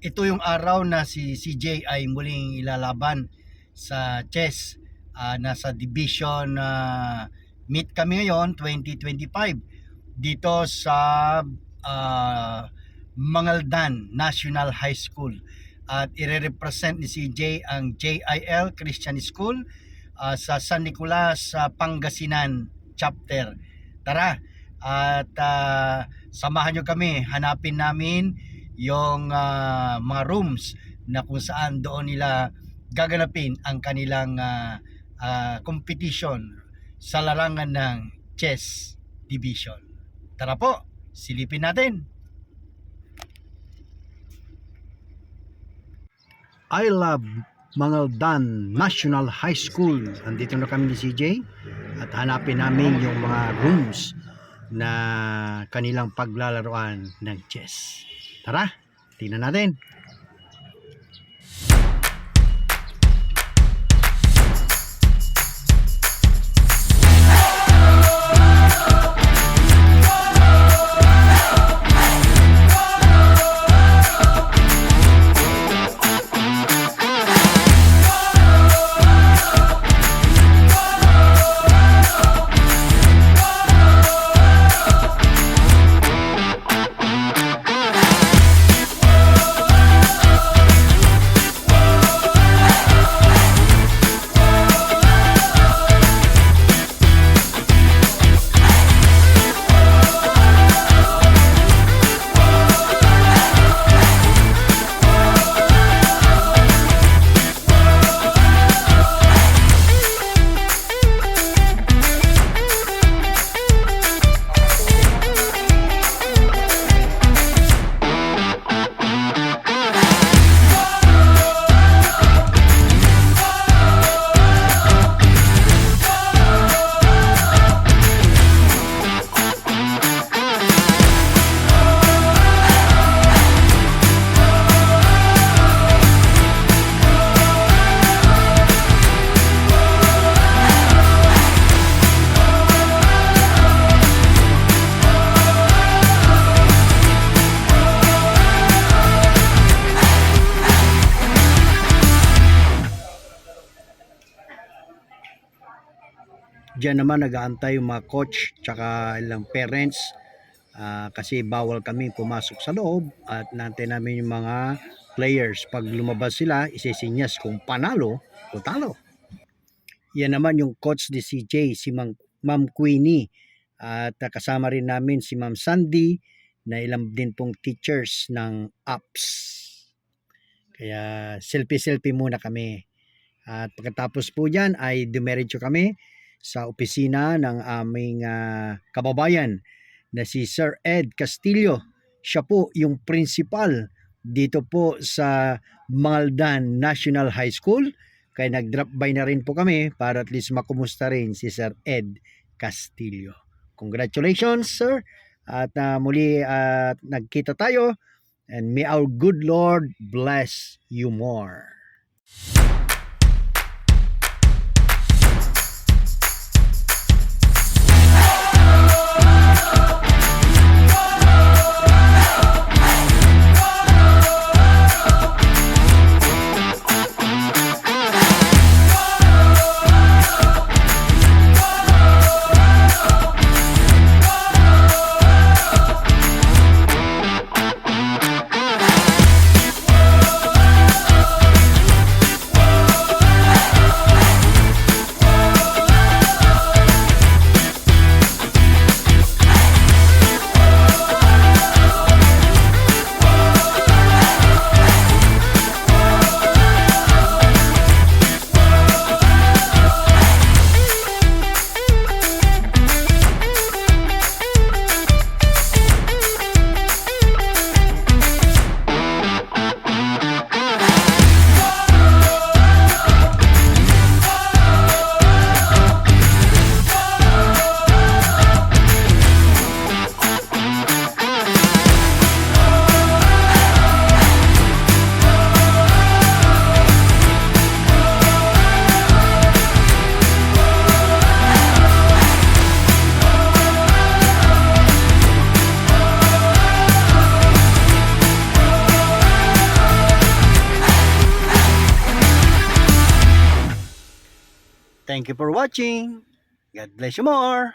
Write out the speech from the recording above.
Ito yung araw na si CJ ay muling ilalaban sa chess. Nasa division meet kami ngayon 2025 dito sa Mangaldan National High School, at ire-represent ni CJ ang JIL Christian School sa San Nicolas Pangasinan chapter. Tara at samahan nyo kami, hanapin namin yung mga rooms na kung saan doon nila gaganapin ang kanilang competition sa larangan ng chess division. Tara po, silipin natin. I love Mangaldan National High School. Andito na kami ni CJ at hanapin namin yung mga rooms na kanilang paglalaroan ng chess. Tara, tingnan natin. Diyan naman nag-aantay yung mga coach tsaka ilang parents kasi bawal kami pumasok sa loob, at nantay namin yung mga players. Pag lumabas sila, isisinyas kung panalo o talo. Yan naman yung coach ni CJ, si Ma'am Queenie, at kasama rin namin si Ma'am Sandy na ilang din pong teachers ng apps. Kaya selfie muna kami, at pagkatapos po dyan ay dumiretso kami sa opisina ng aming kababayan na si Sir Ed Castillo. Siya po yung principal dito po sa Mangaldan National High School. Kaya nag-drop by na rin po kami para at least makumusta rin si Sir Ed Castillo. Congratulations, sir. At muli nagkita tayo, and may our good Lord bless you more. Thank you for watching. God bless you more.